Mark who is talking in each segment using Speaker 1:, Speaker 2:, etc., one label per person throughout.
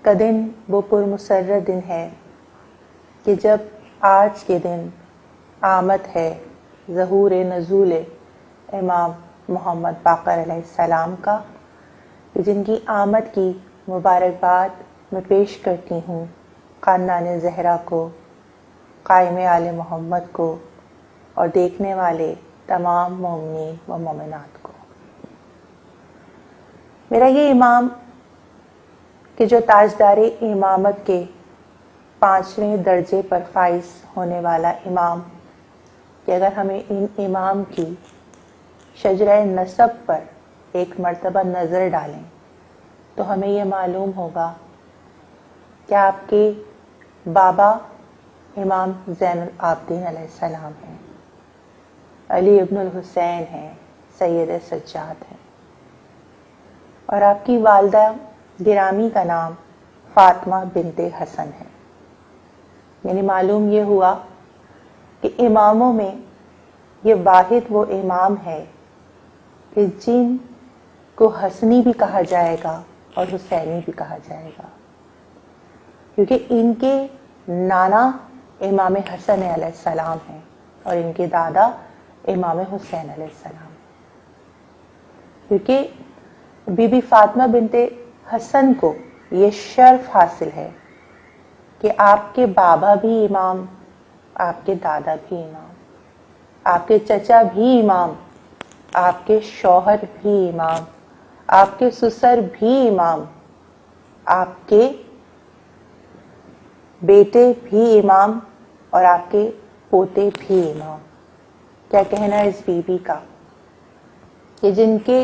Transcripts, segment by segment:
Speaker 1: کا دن وہ پرمسرت دن ہے کہ جب آج کے دن آمد ہے ظہور نزول امام محمد باقر علیہ السلام کا، جن کی آمد کی مبارکباد میں پیش کرتی ہوں خاندان زہرا کو، قائم آل محمد کو اور دیکھنے والے تمام مومنین و مومنات کو۔ میرا یہ امام کہ جو تاجدار امامت کے 5ویں درجے پر فائز ہونے والا امام، کہ اگر ہمیں ان امام کی شجرہ نسب پر ایک مرتبہ نظر ڈالیں تو ہمیں یہ معلوم ہوگا کہ آپ کے بابا امام زین العابدین علیہ السلام ہیں، علی ابن الحسین ہیں، سید سجاد ہیں، اور آپ کی والدہ گرامی کا نام فاطمہ بنت حسن ہے۔ یعنی معلوم یہ ہوا کہ اماموں میں یہ واحد وہ امام ہے کہ جن کو حسنی بھی کہا جائے گا اور حسینی بھی کہا جائے گا، کیونکہ ان کے نانا امام حسن علیہ السلام ہیں اور ان کے دادا امام حسین علیہ السلام ہیں۔ کیونکہ بی بی فاطمہ بنت حسن کو یہ شرف حاصل ہے کہ آپ کے بابا بھی امام، آپ کے دادا بھی امام، آپ کے چچا بھی امام، آپ کے شوہر بھی امام، آپ کے سسر بھی امام، آپ کے بیٹے بھی امام اور آپ کے پوتے بھی امام۔ کیا کہنا ہے اس بی بی کا کہ جن کے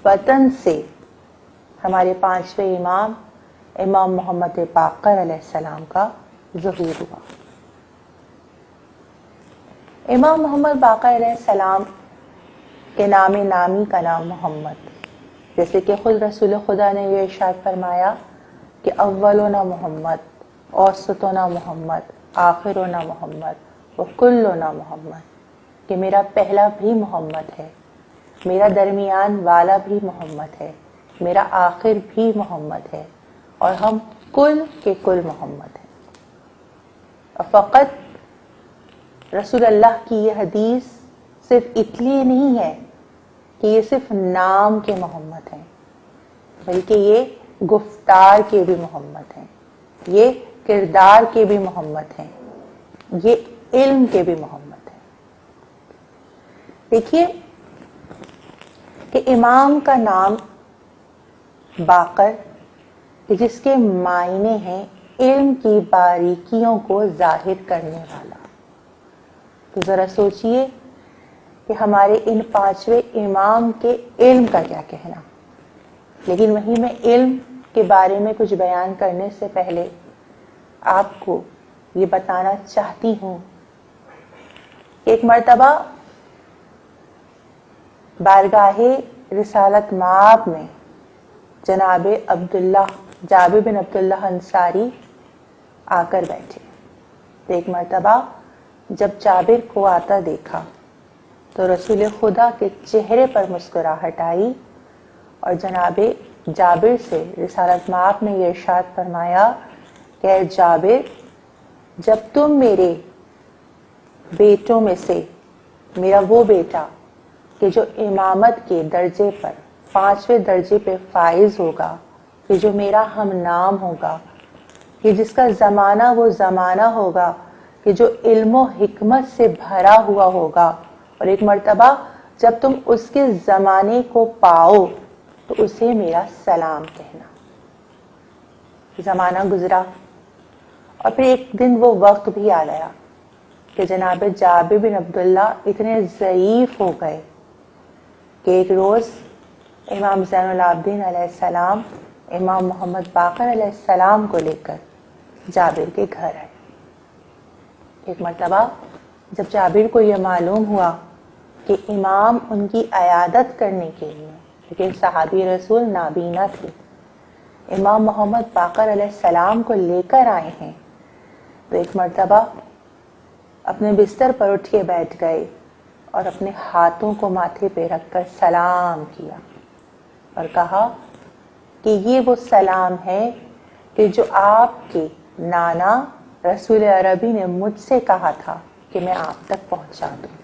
Speaker 1: وطن سے ہمارے 5ویں امام امام محمد باقر علیہ السلام کا ظہور ہوا۔ امام محمد باقر علیہ السلام کے نام نامی کا نام محمد، جیسے کہ خود رسول خدا نے یہ ارشاد فرمایا کہ اولنا محمد، اوسطنا محمد، آخرنا محمد و کلنا محمد، کہ میرا پہلا بھی محمد ہے، میرا درمیان والا بھی محمد ہے، میرا آخر بھی محمد ہے، اور ہم کل کے کل محمد ہیں۔ اور فقط رسول اللہ کی یہ حدیث صرف اتنی نہیں ہے کہ یہ صرف نام کے محمد ہیں، بلکہ یہ گفتار کے بھی محمد ہیں، یہ کردار کے بھی محمد ہیں، یہ علم کے بھی محمد ہیں۔ دیکھیے کہ امام کا نام باقر، جس کے معنی ہیں علم کی باریکیوں کو ظاہر کرنے والا۔ تو ذرا سوچئے کہ ہمارے ان 5ویں امام کے علم کا کیا کہنا۔ لیکن وہیں میں علم کے بارے میں کچھ بیان کرنے سے پہلے آپ کو یہ بتانا چاہتی ہوں کہ ایک مرتبہ بارگاہ رسالت مآب میں جناب جابر بن عبداللہ انصاری آ کر بیٹھے۔ تو ایک مرتبہ جب جابر کو آتا دیکھا تو رسول خدا کے چہرے پر مسکراہٹ آئی اور جناب جابر سے رسالت مآب نے یہ ارشاد فرمایا کہ اے جابر، جب تم میرے بیٹوں میں سے میرا وہ بیٹا کہ جو امامت کے درجے پر 5ویں درجے پہ فائز ہوگا، کہ جو میرا ہم نام ہوگا، کہ جس کا زمانہ وہ زمانہ ہوگا کہ جو علم و حکمت سے بھرا ہوا ہوگا، اور ایک مرتبہ جب تم اس کے زمانے کو پاؤ تو اسے میرا سلام کہنا۔ زمانہ گزرا اور پھر ایک دن وہ وقت بھی آ گیا کہ جناب جابر بن عبداللہ اتنے ضعیف ہو گئے کہ ایک روز امام زین العابدین علیہ السلام امام محمد باقر علیہ السلام کو لے کر جابر کے گھر آئے۔ ایک مرتبہ جب جابر کو یہ معلوم ہوا کہ امام ان کی عیادت کرنے کے لیے، لیکن صحابی رسول نابینا تھے، امام محمد باقر علیہ السلام کو لے کر آئے ہیں، تو ایک مرتبہ اپنے بستر پر اٹھ کے بیٹھ گئے اور اپنے ہاتھوں کو ماتھے پہ رکھ کر سلام کیا اور کہا کہ یہ وہ سلام ہے کہ جو آپ کے نانا رسول عربی نے مجھ سے کہا تھا کہ میں آپ تک پہنچا دوں،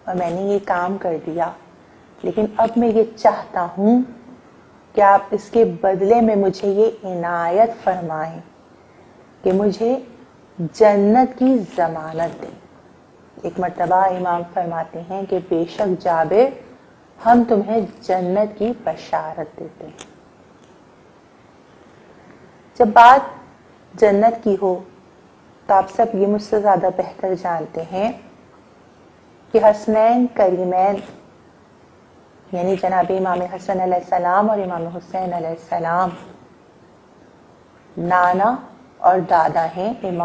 Speaker 1: اور میں نے یہ کام کر دیا، لیکن اب میں یہ چاہتا ہوں کہ آپ اس کے بدلے میں مجھے یہ عنایت فرمائیں کہ مجھے جنت کی ضمانت دیں۔ ایک مرتبہ امام فرماتے ہیں کہ بے شک جابر، ہم تمہیں جنت کی بشارت دیتے ہیں۔ جب بات جنت کی ہو تو آپ سب یہ مجھ سے زیادہ بہتر جانتے ہیں کہ حسنین کریمین یعنی جناب امام حسن علیہ السلام اور امام حسین علیہ السلام نانا اور دادا ہیں امام